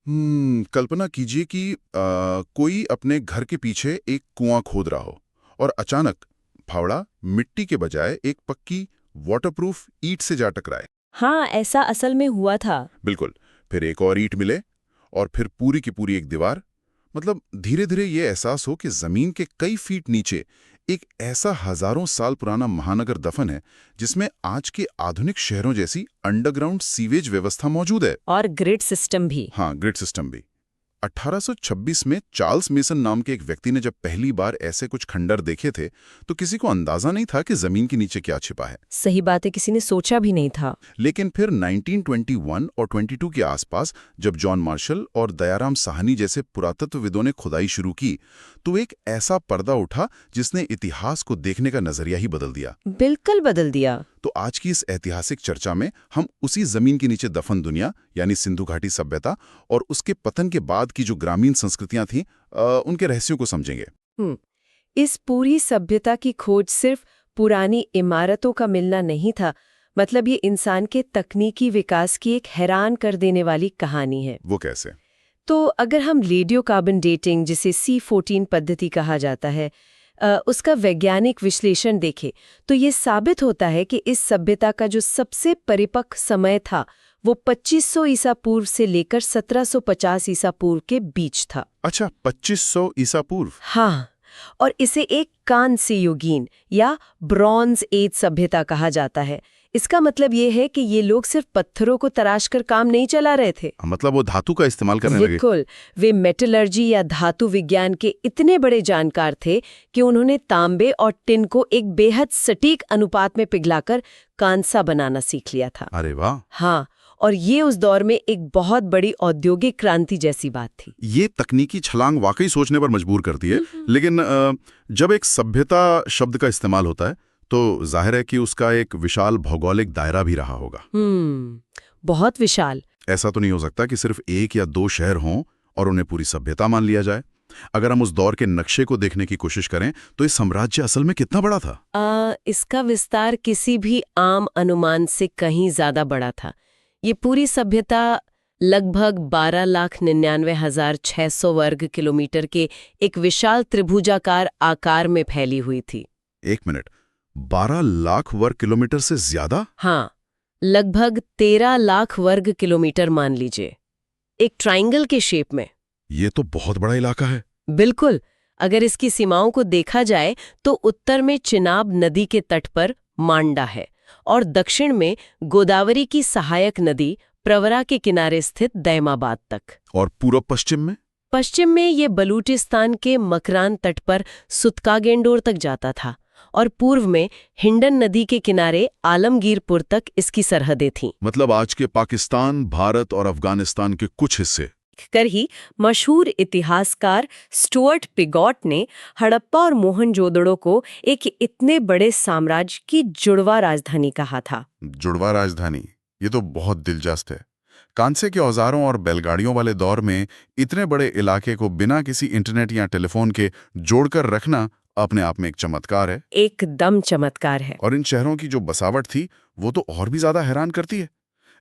कल्पना कीजिए कि कोई अपने घर के पीछे एक कुआं खोद रहा हो और अचानक फावड़ा मिट्टी के बजाय एक पक्की वाटरप्रूफ ईंट से जा टकराए। हाँ, ऐसा असल में हुआ था। बिल्कुल। फिर एक और ईंट मिले और फिर पूरी की पूरी एक दीवार। मतलब धीरे धीरे ये एहसास हो कि जमीन के कई फीट नीचे एक ऐसा हजारों साल पुराना महानगर दफन है जिसमें आज के आधुनिक शहरों जैसी अंडरग्राउंड सीवेज व्यवस्था मौजूद है। और ग्रिड सिस्टम भी। हाँ, ग्रिड सिस्टम भी। 1826 में चार्ल्स मेसन नाम के एक व्यक्ति ने जब पहली बार ऐसे कुछ खंडर देखे थे तो किसी को अंदाजा नहीं था कि जमीन के नीचे क्या छिपा है। सही बात है, किसी ने सोचा भी नहीं था। लेकिन फिर 1921 और 22 के आसपास जब जॉन मार्शल और दयाराम साहनी जैसे पुरातत्वविदों ने खुदाई शुरू की तो एक ऐसा पर्दा उठा जिसने इतिहास को देखने का नजरिया ही बदल दिया। बिल्कुल बदल दिया। तो आज की इस ऐतिहासिक चर्चा में हम उसी जमीन के नीचे दफन दुनिया यानी सिंधु घाटी सभ्यता और उसके पतन के बाद की जो ग्रामीण संस्कृतियां थीं उनके रहस्यों को समझेंगे। इस पूरी सभ्यता की खोज सिर्फ पुरानी इमारतों का मिलना नहीं था, मतलब ये इंसान के तकनीकी विकास की एक हैरान कर देने वाली कहानी है। वो कैसे? तो अगर हम रेडियो कार्बन डेटिंग, जिसे C14 पद्धति कहा जाता है, उसका वैज्ञानिक विश्लेषण देखें तो ये साबित होता है कि इस सभ्यता का जो सबसे परिपक्व समय था वो 2500 ईसा पूर्व से लेकर 1750 ईसा पूर्व के बीच था। अच्छा, 2500 ईसा पूर्व। हाँ, और इसे एक कांस्य युगीन या ब्रॉन्ज एज सभ्यता कहा जाता है। इसका मतलब ये है कि ये लोग सिर्फ पत्थरों को तराश कर काम नहीं चला रहे थे। मतलब वो धातु का इस्तेमाल करने लगे। बिल्कुल, वे मेटलर्जी या धातु विज्ञान के इतने बड़े जानकार थे कि उन्होंने तांबे और टिन को एक बेहद सटीक अनुपात में पिघलाकर कांसा बनाना सीख लिया था। अरे वाह। हाँ, और ये उस दौर में एक बहुत बड़ी औद्योगिक क्रांति जैसी बात थी। ये तकनीकी छलांग वाकई सोचने पर मजबूर करती है। लेकिन जब एक सभ्यता शब्द का इस्तेमाल होता है तो जाहिर है कि उसका एक विशाल भौगोलिक दायरा भी रहा होगा। बहुत विशाल। ऐसा तो नहीं हो सकता कि सिर्फ एक या दो शहर हों और उन्हें पूरी सभ्यता मान लिया जाए। अगर हम उस दौर के नक्शे को देखने की कोशिश करें तो इस साम्राज्य असल में कितना बड़ा था? इसका विस्तार किसी भी आम अनुमान से कहीं ज्यादा बड़ा था। ये पूरी सभ्यता लगभग 12,99,600 वर्ग किलोमीटर के एक विशाल त्रिभुजाकार आकार में फैली हुई थी। एक मिनट, 12 लाख वर्ग किलोमीटर से ज्यादा? हाँ, लगभग 13 लाख वर्ग किलोमीटर मान लीजिए, एक ट्रायंगल के शेप में। ये तो बहुत बड़ा इलाका है। बिल्कुल। अगर इसकी सीमाओं को देखा जाए तो उत्तर में चिनाब नदी के तट पर मांडा है और दक्षिण में गोदावरी की सहायक नदी प्रवरा के किनारे स्थित दैमाबाद तक। और पूर्व पश्चिम में? पश्चिम में ये बलूचिस्तान के मकरान तट पर सुतकागेंडोर तक जाता था और पूर्व में हिंडन नदी के किनारे आलमगीरपुर तक इसकी सरहदें थीं। मतलब आज के पाकिस्तान, भारत और अफगानिस्तान के कुछ हिस्से। कर ही मशहूर इतिहासकार स्टुअर्ट पिगॉट ने हड़प्पा और मोहनजोदड़ो को एक इतने बड़े साम्राज्य की जुड़वा राजधानी कहा था। जुड़वा राजधानी, ये तो बहुत दिलचस्प है। कांसे के औजारों और बैलगाड़ियों वाले दौर में इतने बड़े इलाके को बिना किसी इंटरनेट या टेलीफोन के जोड़कर रखना अपने आप में एक चमत्कार है। एकदम चमत्कार है। और इन शहरों की जो बसावट थी वो तो और भी ज्यादा हैरान करती है।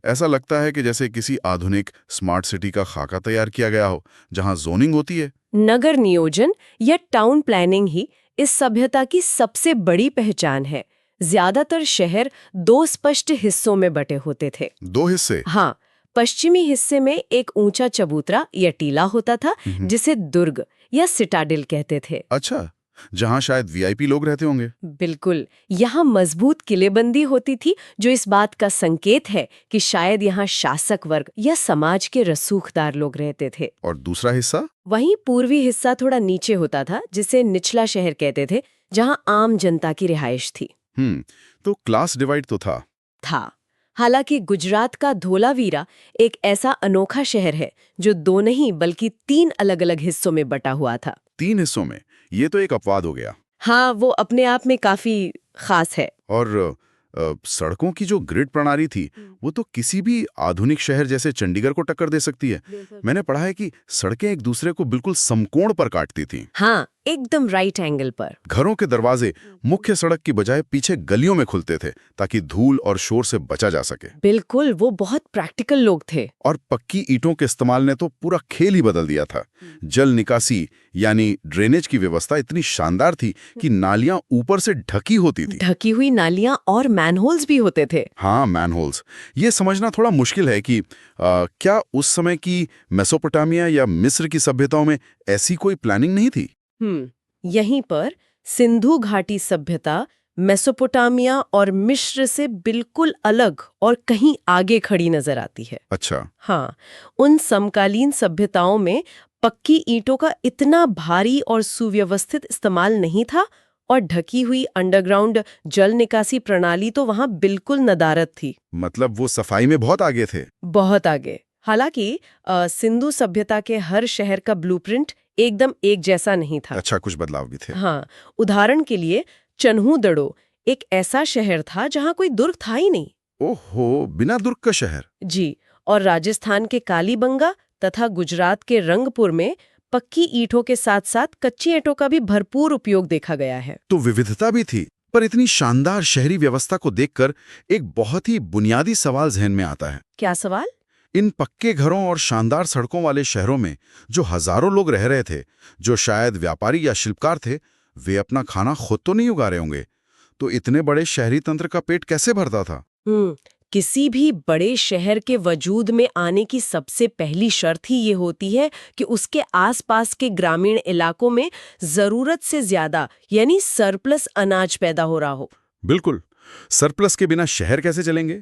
ऐसा लगता है कि जैसे किसी आधुनिक स्मार्ट सिटी का खाका तैयार किया गया हो जहां जोनिंग होती है। नगर नियोजन या टाउन प्लानिंग ही इस सभ्यता की सबसे बड़ी पहचान है। ज्यादातर शहर दो स्पष्ट हिस्सों में बटे होते थे। दो हिस्से? हाँ, पश्चिमी हिस्से में एक ऊंचा चबूतरा या टीला होता था जिसे दुर्ग या सिटाडेल कहते थे। अच्छा, जहां शायद वीआईपी लोग रहते होंगे। बिल्कुल, यहाँ मजबूत किलेबंदी होती थी जो इस बात का संकेत है कि शायद यहाँ शासक वर्ग या समाज के रसूखदार लोग रहते थे। और दूसरा हिस्सा? वहीं पूर्वी हिस्सा थोड़ा नीचे होता था जिसे निचला शहर कहते थे, जहाँ आम जनता की रिहाइश थी। तो क्लास डिवाइड तो था। हालांकि गुजरात का धोलावीरा एक ऐसा अनोखा शहर है जो दो नहीं बल्कि 3 अलग-अलग हिस्सों में बटा हुआ था। 3 हिस्सों में? ये तो एक अपवाद हो गया। हाँ, वो अपने आप में काफी खास है। और सड़कों की जो ग्रिड प्रणाली थी वो तो किसी भी आधुनिक शहर जैसे चंडीगढ़ को टक्कर दे सकती है। मैंने पढ़ा है कि सड़कें एक दूसरे को बिल्कुल समकोण पर काटती थीं। हाँ, एकदम राइट एंगल पर। घरों के दरवाजे मुख्य सड़क की बजाय पीछे गलियों में खुलते थे ताकि धूल और शोर से बचा जा सके। बिल्कुल, वो बहुत प्रैक्टिकल लोग थे। और पक्की ईंटों के इस्तेमाल ने तो पूरा खेल ही बदल दिया था। जल निकासी यानी ड्रेनेज की व्यवस्था इतनी शानदार थी कि नालियां ऊपर से ढकी होती थी। ढकी हुई नालियां और मैनहोल्स भी होते थे। हाँ, मैनहोल्स। ये समझना थोड़ा मुश्किल है कि क्या उस समय की मेसोपोटामिया या मिस्र की सभ्यताओं में ऐसी कोई प्लानिंग नहीं थी? यहीं पर सिंधु घाटी सभ्यता मेसोपोटामिया और मिस्र से बिल्कुल अलग और कहीं आगे खड़ी नजर आती है। अच्छा। हाँ, उन समकालीन सभ्यताओं में पक्की ईंटों का इतना भारी और सुव्यवस्थित इस्तेमाल नहीं था और ढकी हुई अंडरग्राउंड जल निकासी प्रणाली तो वहां बिल्कुल नदारद थी। मतलब वो सफाई में बहुत आगे थे। बहुत आगे। हालांकि सिंधु सभ्यता के हर शहर का ब्लूप्रिंट एकदम एक जैसा नहीं था। अच्छा, कुछ बदलाव भी थे। हाँ, उदाहरण के लिए चन्हूदड़ो एक ऐसा शहर था जहां कोई दुर्ग था ही नहीं। ओहो, बिना दुर्ग का शहर। जी, और राजस्थान के कालीबंगा तथा गुजरात के रंगपुर में पक्की ईंटों के साथ साथ कच्ची ईंटों का भी भरपूर उपयोग देखा गया है। तो विविधता भी थी, पर इतनी शानदार शहरी व्यवस्था को देखकर एक बहुत ही बुनियादी सवाल ज़हन में आता है। क्या सवाल? इन पक्के घरों और शानदार सड़कों वाले शहरों में जो हजारों लोग रह रहे थे, जो शायद व्यापारी या शिल्पकार थे, वे अपना खाना खुद तो नहीं उगा रहे होंगे। तो इतने बड़े शहरी तंत्र का पेट कैसे भरता था? किसी भी बड़े शहर के वजूद में आने की सबसे पहली शर्त ही ये होती है कि उसके आसपास के ग्रामीण इलाकों में जरूरत से ज्यादा यानी सरप्लस अनाज पैदा हो रहा हो। बिल्कुल, सरप्लस के बिना शहर कैसे चलेंगे?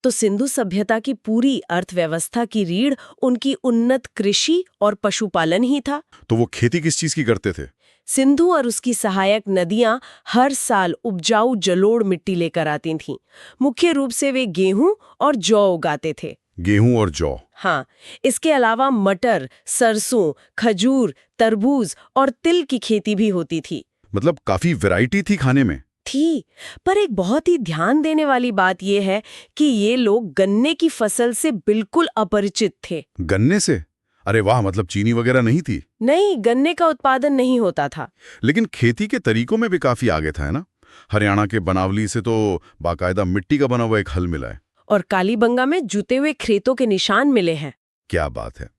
तो सिंधु सभ्यता की पूरी अर्थव्यवस्था की रीढ़ उनकी उन्नत कृषि और पशुपालन ही था। तो वो खेती किस चीज की करते थे? सिंधु और उसकी सहायक नदियां हर साल उपजाऊ जलोढ़ मिट्टी लेकर आती थीं। मुख्य रूप से वे गेहूं और जौ उगाते थे। गेहूं और जौ। हाँ, इसके अलावा मटर, सरसों, खजूर, तरबूज और तिल की खेती भी होती थी। मतलब काफी वैरायटी थी खाने में। थी, पर एक बहुत ही ध्यान देने वाली बात यह है कि ये लोग गन्ने की फसल से बिल्कुल अपरिचित थे। गन्ने से? अरे वाह, मतलब चीनी वगैरह नहीं थी? नहीं, गन्ने का उत्पादन नहीं होता था। लेकिन खेती के तरीकों में भी काफी आगे था, है ना? हरियाणा के बनावली से तो बाकायदा मिट्टी का बना हुआ एक हल मिला है। और कालीबंगा में जुते हुए खेतों के निशान मिले हैं। क्या बात है।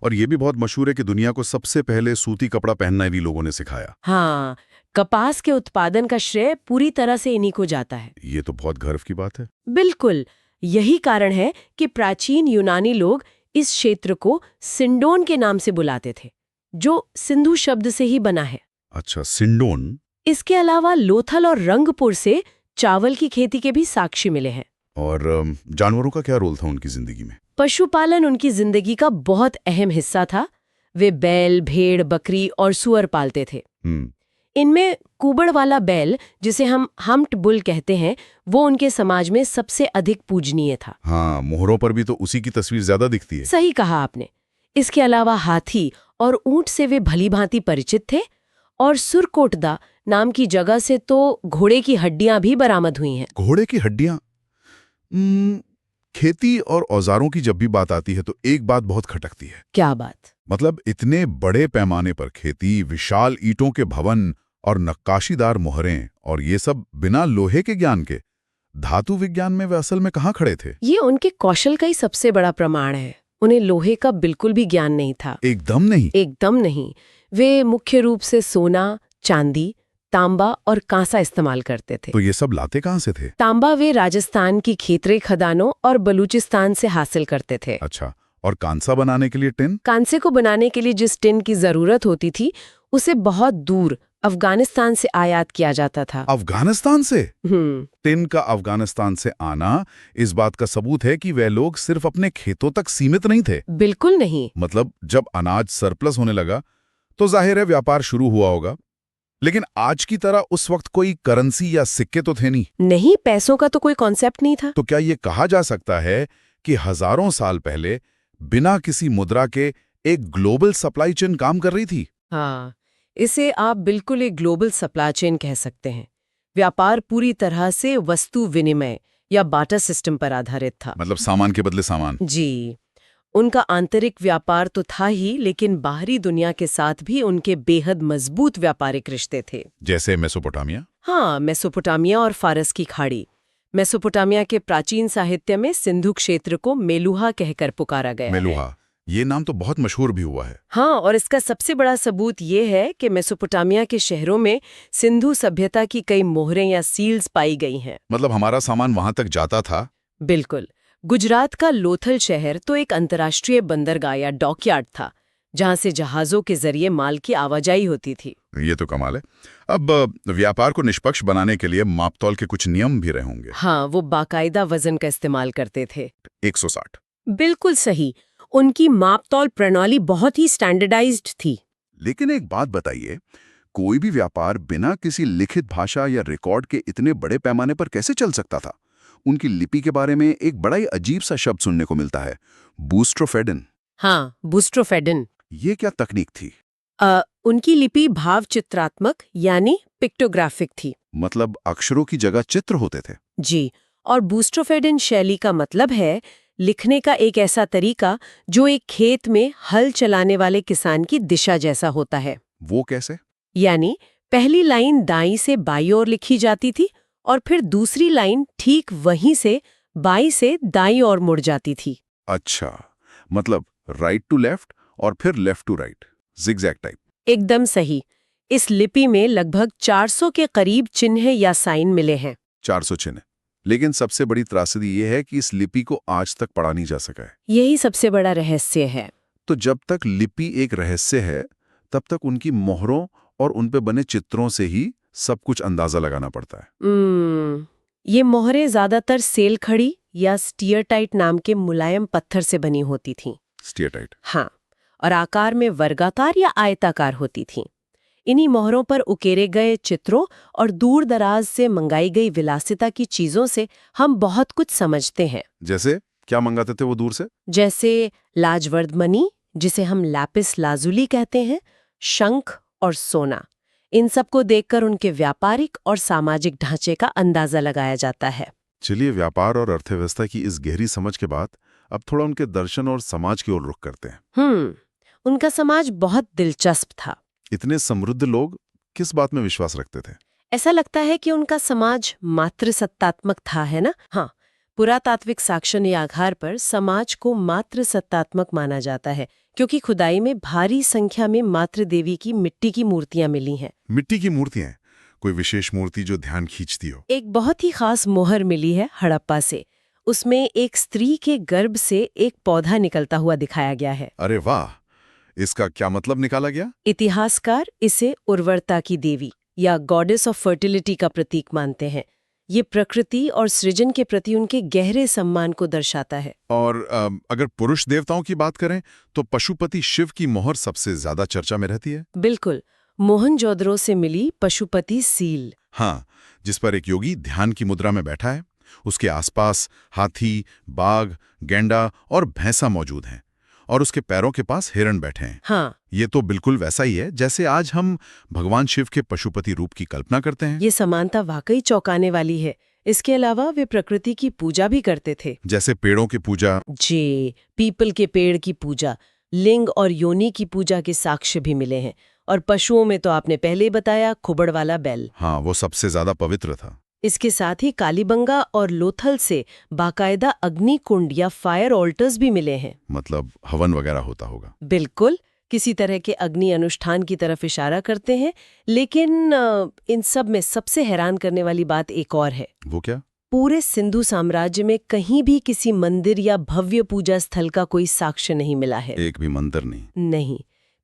और ये भी बहुत मशहूर है कि दुनिया को सबसे पहले सूती कपड़ा पहनना भी लोगों ने सिखाया। हाँ, कपास के उत्पादन का श्रेय पूरी तरह से इन्हीं को जाता है। ये तो बहुत गर्व की बात है। बिल्कुल, यही कारण है कि प्राचीन यूनानी लोग इस क्षेत्र को सिंडोन के नाम से बुलाते थे, जो सिंधु शब्द से ही बना है। अच्छा, सिंडोन। इसके अलावा लोथल और रंगपुर से चावल की खेती के भी साक्ष्य मिले हैं। और जानवरों का क्या रोल था उनकी जिंदगी में? पशुपालन उनकी जिंदगी का बहुत अहम हिस्सा था। वे बैल, भेड़, बकरी और सुअर पालते थे। इनमें कुबड़ वाला बैल, जिसे हम हम्प्ड बुल कहते हैं, वो उनके समाज में सबसे अधिक पूजनीय था। हाँ, मोहरों पर भी तो उसी की तस्वीर ज्यादा दिखती है। सही कहा आपने। इसके अलावा हाथी और ऊंट से वे भलीभांति परिचित थे, और सुरकोटदा नाम की जगह से तो घोड़े की हड्डियां भी बरामद हुई हैं। घोड़े की हड्डियां? खेती और औजारों की जब भी बात आती है तो एक बात बहुत खटकती है। क्या बात? मतलब इतने बड़े पैमाने पर खेती, विशाल ईंटों के भवन और नक्काशीदार मोहरें, और ये सब बिना लोहे के ज्ञान के। धातु विज्ञान में वे असल में कहाँ खड़े थे? ये उनके कौशल का ही सबसे बड़ा प्रमाण है। उन्हें लोहे का बिल्कुल भी ज्ञान नहीं था। एकदम नहीं? एकदम नहीं। वे मुख्य रूप से सोना, चांदी, तांबा और कांसा इस्तेमाल करते थे। तो ये सब लाते कहाँ से थे? तांबा वे राजस्थान की खेतरे खदानों और बलूचिस्तान से हासिल करते थे। अच्छा, और कांसा बनाने के लिए टिन? कांसे को बनाने के लिए जिस टिन की जरूरत होती थी, उसे बहुत दूर अफगानिस्तान से आयात किया जाता था। अफगानिस्तान से? टिन का अफगानिस्तान से आना इस बात का सबूत है कि वे लोग सिर्फ अपने खेतों तक सीमित नहीं थे। बिल्कुल नहीं। मतलब जब अनाज सरप्लस होने लगा तो जाहिर है व्यापार शुरू हुआ होगा। लेकिन आज की तरह उस वक्त कोई करेंसी या सिक्के तो थे नहीं। नहीं, पैसों का तो कोई कॉन्सेप्ट नहीं था। तो क्या ये कहा जा सकता है कि हजारों साल पहले बिना किसी मुद्रा के एक ग्लोबल सप्लाई चेन काम कर रही थी? हाँ, इसे आप बिल्कुल एक ग्लोबल सप्लाई चेन कह सकते हैं। व्यापार पूरी तरह से वस्तु विनिमय या बार्टर सिस्टम पर आधारित था। मतलब सामान के बदले सामान। जी। उनका आंतरिक व्यापार तो था ही, लेकिन बाहरी दुनिया के साथ भी उनके बेहद मजबूत व्यापारिक रिश्ते थे। जैसे मेसोपोटामिया? हाँ, मेसोपोटामिया और फारस की खाड़ी। मेसोपोटामिया के प्राचीन साहित्य में सिंधु क्षेत्र को मेलुहा कहकर पुकारा गया है। मेलुहा, ये नाम तो बहुत मशहूर भी हुआ है। हाँ, और इसका सबसे बड़ा सबूत ये है कि मेसोपोटामिया के शहरों में सिंधु सभ्यता की कई मोहरें या सील्स पाई गई हैं। मतलब हमारा सामान वहां तक जाता था? बिल्कुल। गुजरात का लोथल शहर तो एक अंतर्राष्ट्रीय बंदरगाह या डॉकयार्ड था, जहां से जहाजों के जरिए माल की आवाजाही होती थी। ये तो कमाल है। अब व्यापार को निष्पक्ष बनाने के लिए मापतौल के कुछ नियम भी रहे होंगे। हाँ, वो बाकायदा वजन का इस्तेमाल करते थे। 160। बिल्कुल सही। उनकी मापतौल प्रणाली बहुत ही स्टैंडर्डाइज्ड थी। लेकिन एक बात बताइए, कोई भी व्यापार बिना किसी लिखित भाषा या रिकॉर्ड के इतने बड़े पैमाने पर कैसे चल सकता था? उनकी लिपि के बारे में एक बड़ा ही अजीब सा शब्द सुनने को मिलता है, बूस्ट्रोफेडन। हाँ, बूस्ट्रोफेडन। ये क्या तकनीक थी? उनकी लिपि भाव चित्रात्मक यानी पिक्टोग्राफिक थी। मतलब अक्षरों की जगह चित्र होते थे? जी, और बूस्ट्रोफेडन शैली का मतलब है लिखने का एक ऐसा तरीका जो एक खेत में हल चलाने वाले किसान की दिशा जैसा होता है। वो कैसे? यानी पहली लाइन दाईं से बाईं ओर लिखी जाती थी और फिर दूसरी लाइन ठीक वहीं से बाईं से दाईं ओर मुड़ जाती थी। अच्छा, मतलब राइट टू लेफ्ट और फिर left to right, zigzag type. एकदम सही। इस लिपि में लगभग 400 के करीब चिन्ह या साइन मिले हैं। 400 चिन्ह। लेकिन सबसे बड़ी त्रासदी ये है कि इस लिपि को आज तक पढ़ा नहीं जा सका है। यही सबसे बड़ा रहस्य है। तो जब तक लिपि एक रहस्य है, तब तक उनकी मोहरों और उन पे बने चित्रों से ही सब कुछ अंदाजा लगाना पड़ता है। ये मोहरें ज्यादातर सेल खड़ी या स्टीयरटाइट नाम के मुलायम पत्थर से बनी होती थीं। स्टीयरटाइट? हाँ, और आकार में वर्गाकार या आयताकार होती थीं। इन्हीं मोहरों पर उकेरे गए चित्रों और दूर दराज से मंगाई गई विलासिता की चीजों से हम बहुत कुछ समझते हैं। जैसे क्या मंगाते थे वो दूर से? जैसे लाजवर्द मणि, जिसे हम लैपिस लाजुली कहते हैं, शंख और सोना। इन सब को देखकर उनके व्यापारिक और सामाजिक ढांचे का अंदाजा लगाया जाता है। चलिए, व्यापार और अर्थव्यवस्था की इस गहरी समझ के बाद अब थोड़ा उनके दर्शन और समाज की ओर रुख करते हैं। उनका समाज बहुत दिलचस्प था। इतने समृद्ध लोग किस बात में विश्वास रखते थे? ऐसा लगता है कि उनका समाज मातृसत्तात्मक था, है ना? हाँ, पुरातात्विक साक्ष्य के आधार पर समाज को मातृसत्तात्मक माना जाता है, क्योंकि खुदाई में भारी संख्या में मातृ देवी की मिट्टी की मूर्तियां मिली हैं। मिट्टी की मूर्तियां? कोई विशेष मूर्ति जो ध्यान खींचती हो? एक बहुत ही खास मोहर मिली है हड़प्पा से। उसमें एक स्त्री के गर्भ से एक पौधा निकलता हुआ दिखाया गया है। अरे वाह! इसका क्या मतलब निकाला गया? इतिहासकार इसे उर्वरता की देवी या गॉडेस ऑफ फर्टिलिटी का प्रतीक मानते हैं। ये प्रकृति और सृजन के प्रति उनके गहरे सम्मान को दर्शाता है। और अगर पुरुष देवताओं की बात करें तो पशुपति शिव की मोहर सबसे ज्यादा चर्चा में रहती है। बिल्कुल, मोहनजोदड़ो से मिली पशुपति सील। हाँ, जिस पर एक योगी ध्यान की मुद्रा में बैठा है। उसके आसपास हाथी, बाघ, गैंडा और भैंसा मौजूद हैं और उसके पैरों के पास हिरण बैठे हैं। हाँ, ये तो बिल्कुल वैसा ही है जैसे आज हम भगवान शिव के पशुपति रूप की कल्पना करते हैं। ये समानता वाकई चौंकाने वाली है। इसके अलावा वे प्रकृति की पूजा भी करते थे। जैसे पेड़ों की पूजा? जी, पीपल के पेड़ की पूजा, लिंग और योनि की पूजा के साक्ष्य भी मिले हैं। और पशुओं में तो आपने पहले ही बताया, खुबड़ वाला बैल। हाँ, वो सबसे ज्यादा पवित्र था। इसके साथ ही कालीबंगा और लोथल से बाकायदा अग्नि कुंड या फायर ऑल्टर्स भी मिले हैं। मतलब हवन वगैरह होता होगा? बिल्कुल, किसी तरह के अग्नि अनुष्ठान की तरफ इशारा करते हैं। लेकिन इन सब में सबसे हैरान करने वाली बात एक और है। वो क्या? पूरे सिंधु साम्राज्य में कहीं भी किसी मंदिर या भव्य पूजा स्थल का कोई साक्ष्य नहीं मिला है। एक भी मंदिर नहीं? नहीं,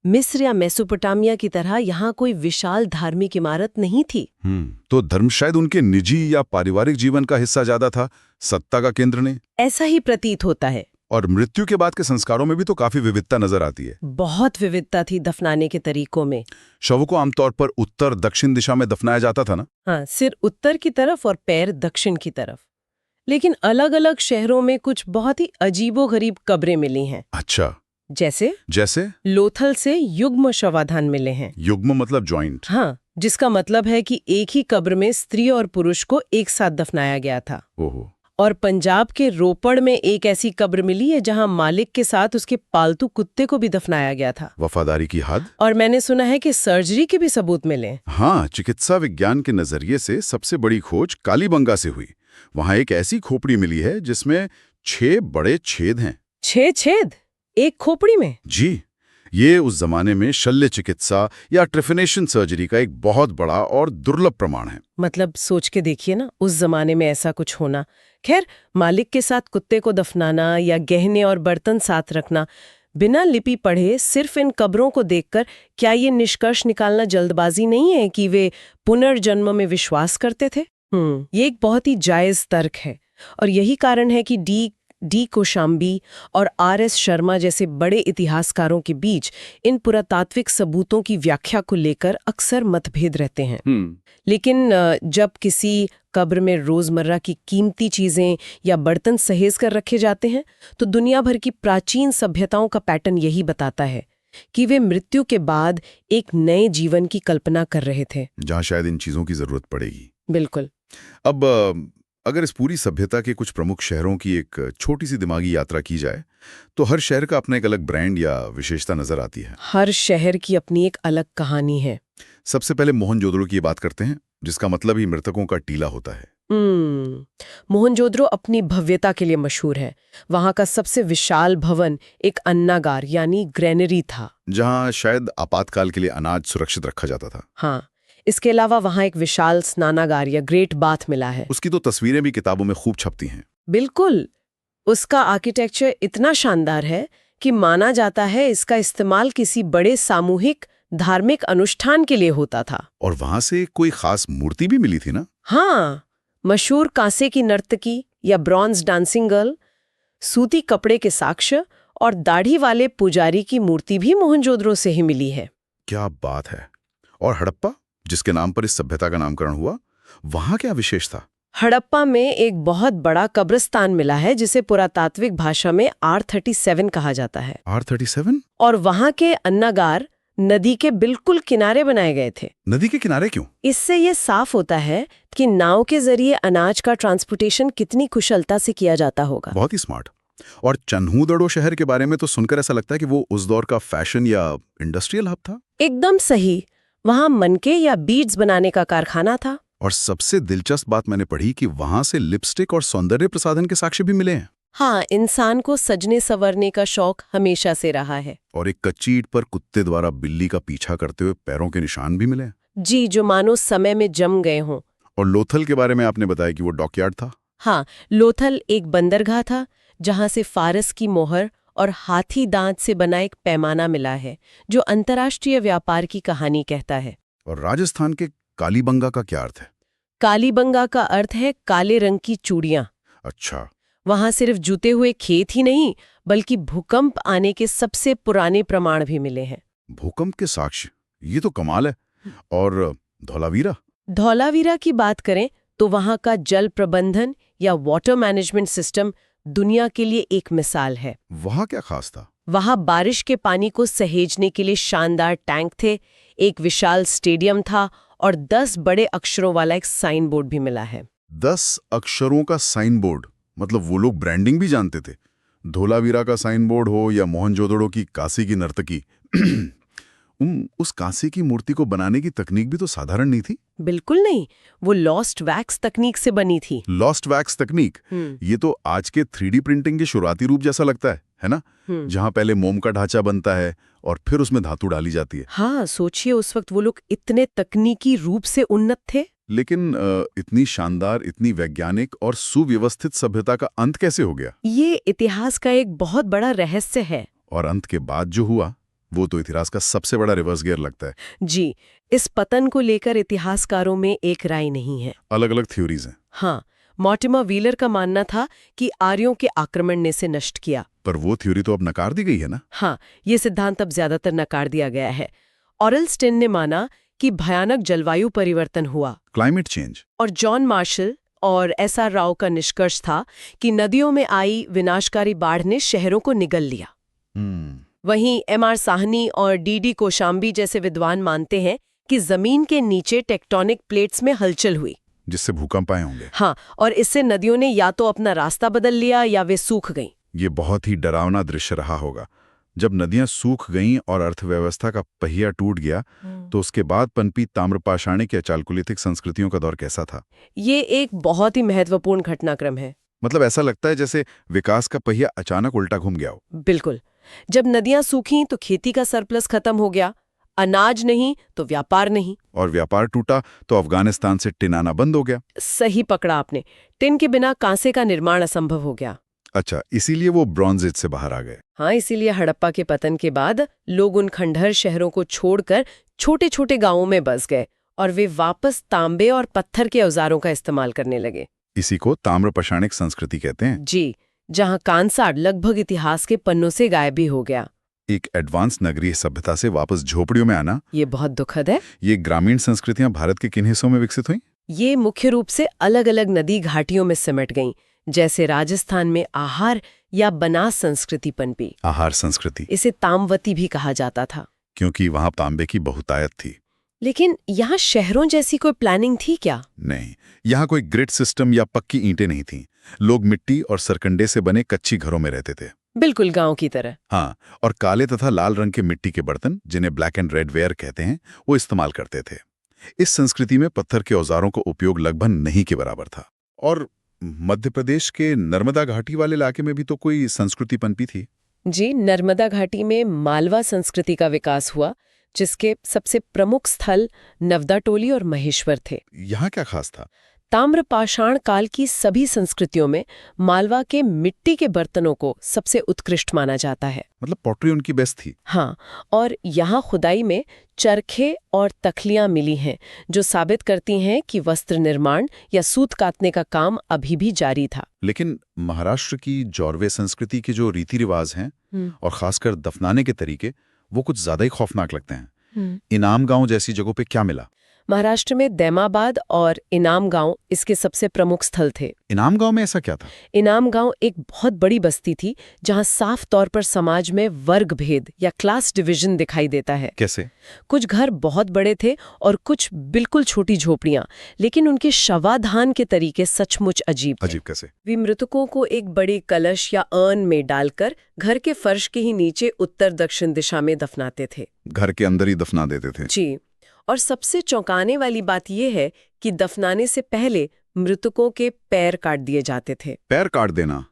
मिस्र या मेसोपोटामिया की तरह यहाँ कोई विशाल धार्मिक इमारत नहीं थी। तो धर्म शायद उनके निजी या पारिवारिक जीवन का हिस्सा ज्यादा था, सत्ता का केंद्र नहीं? ऐसा ही प्रतीत होता है। और मृत्यु के बाद के संस्कारों में भी तो काफी विविधता नजर आती है। बहुत विविधता थी दफनाने के तरीकों में। शवों को आमतौर पर उत्तर दक्षिण दिशा में दफनाया जाता था ना? हाँ, सिर उत्तर की तरफ और पैर दक्षिण की तरफ। लेकिन अलग अलग शहरों में कुछ बहुत ही अजीबोगरीब कब्रें मिली हैं। अच्छा, जैसे लोथल से युग्म शवाधान मिले हैं। युग्म मतलब जॉइंट? हाँ, जिसका मतलब है कि एक ही कब्र में स्त्री और पुरुष को एक साथ दफनाया गया था। ओहो। और पंजाब के रोपड़ में एक ऐसी कब्र मिली है जहां मालिक के साथ उसके पालतू कुत्ते को भी दफनाया गया था। वफादारी की हद। और मैंने सुना है कि सर्जरी के भी सबूत मिले। हाँ, चिकित्सा विज्ञान के नजरिए से सबसे बड़ी खोज कालीबंगा से हुई। वहां एक ऐसी खोपड़ी मिली है जिसमें 6 बड़े छेद हैं। 6 छेद एक खोपड़ी में? जी, ये उस जमाने में शल्य चिकित्सा या ट्रिफिनेशन सर्जरी का एक बहुत बड़ा और दुर्लभ प्रमाण है। मतलब सोच के देखिए ना, उस जमाने में ऐसा कुछ होना। खैर, मालिक के साथ कुत्ते को दफनाना या गहने और बर्तन साथ रखना, बिना लिपि पढ़े सिर्फ इन कब्रों को देखकर क्या ये निष्कर्ष निकालना जल्दबाजी नहीं है कि वे पुनर्जन्म में विश्वास करते थे? ये एक बहुत ही जायज तर्क है और यही कारण है कि डी कोशाम्बी और आर.एस. शर्मा जैसे बड़े इतिहासकारों के बीच इन पुरातात्विक सबूतों की व्याख्या को लेकर अक्सर मतभेद रहते हैं। लेकिन जब किसी कब्र में रोजमर्रा की कीमती चीजें या बर्तन सहेज कर रखे जाते हैं तो दुनिया भर की प्राचीन सभ्यताओं का पैटर्न यही बताता है कि वे मृत्यु के बाद एक नए जीवन की कल्पना कर रहे थे, जहां शायद इन चीजों की जरूरत पड़ेगी। बिल्कुल। अब अगर इस पूरी सभ्यता के कुछ प्रमुख शहरों की एक छोटी सी दिमागी यात्रा की जाए तो हर शहर का अपना एक अलग ब्रांड या विशेषता नजर आती है। हर शहर की अपनी एक अलग कहानी है। सबसे पहले मोहनजोदड़ो की बात करते हैं, जिसका मतलब ही मृतकों का टीला होता है। मोहनजोदड़ो अपनी भव्यता के लिए मशहूर है। वहां का सबसे विशाल भवन एक अन्नागार यानी ग्रेनरी था, जहां शायद आपातकाल के लिए अनाज सुरक्षित रखा जाता था। हाँ, इसके अलावा वहां एक विशाल स्नानागार या ग्रेट बाथ मिला है। उसकी तो तस्वीरें भी किताबों में खूब छपती हैं। बिल्कुल। उसका आर्किटेक्चर इतना शानदार है कि माना जाता है इसका इस्तेमाल किसी बड़े सामूहिक धार्मिक अनुष्ठान के लिए होता था। और वहां से कोई खास मूर्ति भी मिली थी ना? हाँ, मशहूर कांसे की नर्तकी या ब्रॉन्ज डांसिंग गर्ल, सूती कपड़े के साक्ष्य और दाढ़ी वाले पुजारी की मूर्ति भी मोहनजोदड़ो से ही मिली है। क्या बात है। और हड़प्पा, जिसके नाम पर इस सभ्यता का नामकरण हुआ, वहां क्या विशेष था? हड़प्पा में एक बहुत बड़ा कब्रिस्तान मिला है जिसे पुरातात्विक भाषा में R37 कहा जाता है। R37? और वहां के अन्नागार नदी के बिल्कुल किनारे बनाए गए थे। नदी के किनारे क्यों? इससे ये साफ होता है कि नाव के जरिए अनाज का ट्रांसपोर्टेशन कितनी कुशलता से किया जाता होगा। बहुत ही स्मार्ट। और चन्हूदड़ो शहर के बारे में तो सुनकर ऐसा लगता है कि वो उस दौर का फैशन या इंडस्ट्रियल हब था। एकदम सही। वहां मनके या बीड्स बनाने का कारखाना था। और सबसे दिलचस्प बात मैंने पढ़ी कि वहां से लिपस्टिक और सौंदर्य प्रसाधन के साक्ष्य भी मिले हैं। हाँ, इंसान को सजने संवरने का शौक हमेशा से रहा है। और एक कच्ची ईंट पर कुत्ते द्वारा बिल्ली का पीछा करते हुए पैरों के निशान भी मिले हैं। जी, जो मानो समय में जम गए हों। और लोथल के बारे में आपने बताया कि वो डॉकयार्ड था। हाँ, लोथल एक बंदरगाह था जहां से फारस की मोहर और हाथी दांत से बना एक पैमाना मिला है जो अंतर्राष्ट्रीय व्यापार की कहानी कहता है। और राजस्थान के कालीबंगा का क्या अर्थ है? कालीबंगा का अर्थ है काले रंग की चूड़ियां। अच्छा। वहां सिर्फ जुते हुए खेत ही नहीं बल्कि भूकंप आने के सबसे पुराने प्रमाण भी मिले हैं। भूकंप के साक्ष्य, ये तो कमाल है। और धौलावीरा की बात करें तो वहां का जल प्रबंधन या वाटर मैनेजमेंट सिस्टम दुनिया के लिए एक मिसाल है। वहां क्या खास था? वहां बारिश के पानी को सहेजने के लिए शानदार टैंक थे, एक विशाल स्टेडियम था और 10 बड़े अक्षरों वाला एक साइन बोर्ड भी मिला है। 10 अक्षरों का साइन बोर्ड, मतलब वो लोग ब्रांडिंग भी जानते थे। धोलावीरा का साइन बोर्ड हो या मोहनजोदड़ो की कांसे की नर्तकी उस कांसे की मूर्ति को बनाने की तकनीक भी तो साधारण नहीं थी। बिल्कुल नहीं, वो लॉस्ट वैक्स तकनीक से बनी थी। लॉस्ट वैक्स तकनीक, ये तो आज के 3D प्रिंटिंग के शुरुआती रूप जैसा लगता है ना? जहां पहले मोम का ढांचा बनता है और फिर उसमें धातु डाली जाती है। हाँ, सोचिए उस वक्त वो लोग इतने तकनीकी रूप से उन्नत थे। लेकिन इतनी शानदार, इतनी वैज्ञानिक और सुव्यवस्थित सभ्यता का अंत कैसे हो गया? ये इतिहास का एक बहुत बड़ा रहस्य है। और अंत के बाद जो हुआ वो तो इतिहास का सबसे बड़ा रिवर्स गियर लगता है। जी, इस पतन को लेकर इतिहासकारों में एक राय नहीं है, अलग अलग थ्योरीज हैं। हाँ, मॉर्टिमर व्हीलर का मानना था कि आर्यों के आक्रमण ने से नष्ट किया। पर वो थ्योरी तो अब नकार दी गई है ना? हाँ, ये सिद्धांत अब ज्यादातर नकार दिया गया है। ऑरल स्टिन ने माना कि भयानक जलवायु परिवर्तन हुआ, क्लाइमेट चेंज। और जॉन मार्शल और एस.आर. राव का निष्कर्ष था कि नदियों में आई विनाशकारी बाढ़ ने शहरों को निगल लिया। वहीं M.R. साहनी और D.D. कोशाम्बी जैसे विद्वान मानते हैं कि जमीन के नीचे टेक्टोनिक प्लेट्स में हलचल हुई। जिससे भूकंप आए होंगे। हाँ, और इससे नदियों ने या तो अपना रास्ता बदल लिया या वे सूख गईं। ये बहुत ही डरावना दृश्य रहा होगा। जब नदियां सूख गईं और अर्थव्यवस्था का पहिया टूट गया, तो उसके बाद पनपी ताम्रपाषाणिक या चालकुलिथिक संस्कृतियों का दौर कैसा था? ये एक बहुत ही महत्वपूर्ण घटनाक्रम है। मतलब ऐसा लगता है जैसे विकास का पहिया अचानक उल्टा घूम गया हो। बिल्कुल। जब नदियां सूखीं तो खेती का सरप्लस खत्म हो गया, अनाज नहीं तो व्यापार नहीं। और व्यापार टूटा तो अफगानिस्तान से टिन आना बंद हो गया। सही पकड़ा आपने। टिन के बिना कांसे का निर्माण असंभव हो गया। अच्छा, इसीलिए वो ब्रॉन्ज एज से बाहर आ गए। हाँ, इसीलिए हड़प्पा के पतन के बाद लोग उन खंडहर शहरों को छोड़कर छोटे छोटे गांवों में बस गए और वे वापस तांबे और पत्थर के औजारों का इस्तेमाल करने लगे। इसी को ताम्रपाषाणिक संस्कृति कहते हैं। जी, जहाँ कांसार लगभग इतिहास के पन्नों से गायब भी हो गया। एक एडवांस नगरीय सभ्यता से वापस झोपड़ियों में आना, ये बहुत दुखद है। ये ग्रामीण संस्कृतियां भारत के किन हिस्सों में विकसित हुई? ये मुख्य रूप से अलग अलग नदी घाटियों में सिमट गईं, जैसे राजस्थान में आहार या बनास संस्कृति पनपी। आहार संस्कृति, इसे ताम्रवती भी कहा जाता था, क्योंकि वहां तांबे की बहुतायत थी। लेकिन यहाँ शहरों जैसी कोई प्लानिंग थी क्या? नहीं, यहाँ कोई ग्रिड सिस्टम या पक्की ईंटें नहीं थीं। लोग मिट्टी और सरकंडे से बने कच्ची घरों में रहते थे। बिल्कुल गांव की तरह। हाँ, और काले तथा लाल रंग के मिट्टी के बर्तन, जिन्हें ब्लैक एंड रेड वेयर कहते हैं, वो इस्तेमाल करते थे। इस संस्कृति में पत्थर के औजारों का उपयोग लगभग नहीं के बराबर था। और मध्य प्रदेश के नर्मदा घाटी वाले इलाके में भी तो कोई संस्कृति पनपी थी। जी, नर्मदा घाटी में मालवा संस्कृति का विकास हुआ, जिसके सबसे प्रमुख स्थल नवदाटोली और महेश्वर थे। यहाँ क्या खास था? ताम्रपाषाण काल की सभी संस्कृतियों में मालवा के मिट्टी के बर्तनों को सबसे उत्कृष्ट माना जाता है। मतलब पॉटरी उनकी बेस्ट थी। हाँ, और यहाँ खुदाई में चरखे और तखलियां मिली हैं, जो साबित करती हैं कि वस्त्र निर्माण या सूत काटने का काम अभी भी जारी था। लेकिन महाराष्ट्र की जौरवे संस्कृति के जो रीति रिवाज हैं और खासकर दफनाने के तरीके, वो कुछ ज्यादा ही खौफनाक लगते हैं। इनाम गांव जैसी जगहों पे क्या मिला? महाराष्ट्र में दैमाबाद और इनाम गांव इसके सबसे प्रमुख स्थल थे। इनाम गांव में ऐसा क्या था? इनाम गांव एक बहुत बड़ी बस्ती थी, जहां साफ तौर पर समाज में वर्ग भेद या क्लास डिवीजन दिखाई देता है। कैसे? कुछ घर बहुत बड़े थे और कुछ बिल्कुल छोटी झोपड़ियां, लेकिन उनके शवाधान के तरीके सचमुच अजीब थे। अजीब कैसे? वे मृतकों को एक बड़ी कलश या अर्न में डालकर घर के फर्श के ही नीचे उत्तर दक्षिण दिशा में दफनाते थे। घर के अंदर ही दफना देते थे? जी, और सबसे चौंकाने वाली बात यह है कि दफनाने से पहले मृतकों के पैर काट दिए जाते थे। पैर काट देना?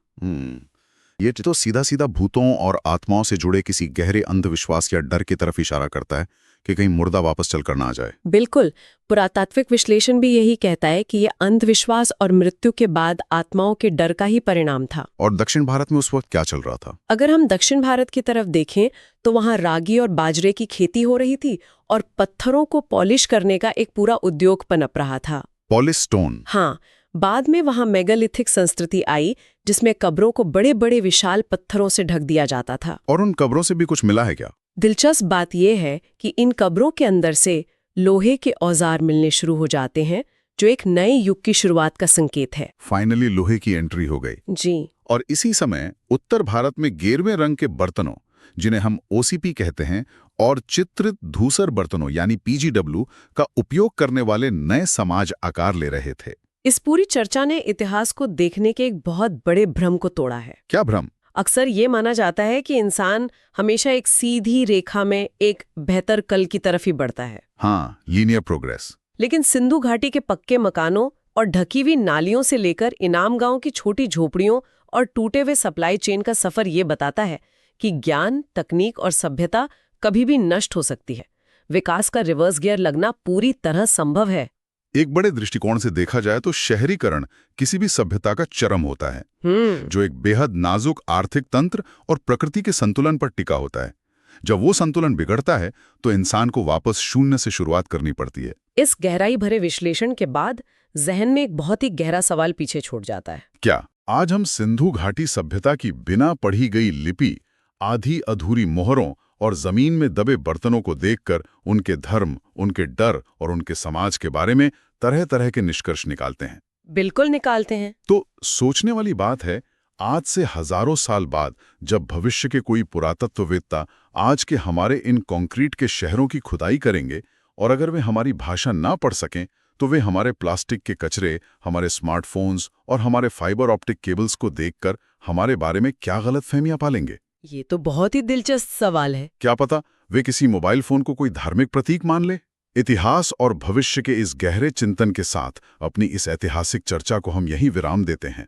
ये तो सीधा सीधा भूतों और आत्माओं से जुड़े किसी गहरे अंधविश्वास या डर की तरफ इशारा करता है कि कहीं मुर्दा वापस चल कर ना आ जाए। बिल्कुल, पुरातात्विक विश्लेषण भी यही कहता है कि ये अंधविश्वास और मृत्यु के बाद आत्माओं के डर का ही परिणाम था। और दक्षिण भारत में उस वक्त क्या चल रहा था? अगर हम दक्षिण भारत की तरफ देखें तो वहाँ रागी और बाजरे की खेती हो रही थी और पत्थरों को पॉलिश करने का एक पूरा उद्योग पनप रहा था। Polish stone? हाँ, बाद में वहाँ मेगालिथिक संस्कृति आई, जिसमें कब्रों को बड़े बड़े विशाल पत्थरों से ढक दिया जाता था। और उन कब्रों से भी कुछ मिला है क्या? दिलचस्प बात यह है कि इन कब्रों के अंदर से लोहे के औजार मिलने शुरू हो जाते हैं, जो एक नए युग की शुरुआत का संकेत है। फाइनली लोहे की एंट्री हो गई। जी, और इसी समय उत्तर भारत में गेरुए रंग के बर्तनों, जिन्हें हम ओसीपी कहते हैं, और चित्रित धूसर बर्तनों यानी पीजीडब्ल्यू का उपयोग करने वाले नए समाज आकार ले रहे थे। इस पूरी चर्चा ने इतिहास को देखने के एक बहुत बड़े भ्रम को तोड़ा है। क्या भ्रम? अक्सर ये माना जाता है कि इंसान हमेशा एक सीधी रेखा में एक बेहतर कल की तरफ ही बढ़ता है। हाँ, लीनियर प्रोग्रेस। लेकिन सिंधु घाटी के पक्के मकानों और ढकी हुई नालियों से लेकर इनाम गांव की छोटी झोपड़ियों और टूटे हुए सप्लाई चेन का सफर ये बताता है कि ज्ञान, तकनीक और सभ्यता कभी भी नष्ट हो सकती है। विकास का रिवर्स गियर लगना पूरी तरह संभव है। एक बड़े दृष्टिकोण से देखा जाए तो शहरीकरण किसी भी सभ्यता का चरम होता है, जो एक बेहद नाजुक आर्थिक तंत्र और प्रकृति के संतुलन पर टिका होता है। जब वो संतुलन बिगड़ता है तो इंसान को वापस शून्य से शुरुआत करनी पड़ती है। इस गहराई भरे विश्लेषण के बाद जहन में एक बहुत ही गहरा सवाल पीछे छूट जाता है। क्या आज हम सिंधु घाटी सभ्यता की बिना पढ़ी गई लिपि, आधी अधूरी मोहरों और जमीन में दबे बर्तनों को देखकर उनके धर्म, उनके डर और उनके समाज के बारे में तरह तरह के निष्कर्ष निकालते हैं? बिल्कुल निकालते हैं। तो सोचने वाली बात है, आज से हजारों साल बाद जब भविष्य के कोई पुरातत्ववेत्ता आज के हमारे इन कंक्रीट के शहरों की खुदाई करेंगे और अगर वे हमारी भाषा ना पढ़ सकें तो वे हमारे प्लास्टिक के कचरे, हमारे स्मार्टफोन्स और हमारे फाइबर ऑप्टिक केबल्स को देखकर हमारे बारे में क्या गलतफहमियां पालेंगे? ये तो बहुत ही दिलचस्प सवाल है। क्या पता वे किसी मोबाइल फोन को कोई धार्मिक प्रतीक मान ले। इतिहास और भविष्य के इस गहरे चिंतन के साथ अपनी इस ऐतिहासिक चर्चा को हम यहीं विराम देते हैं।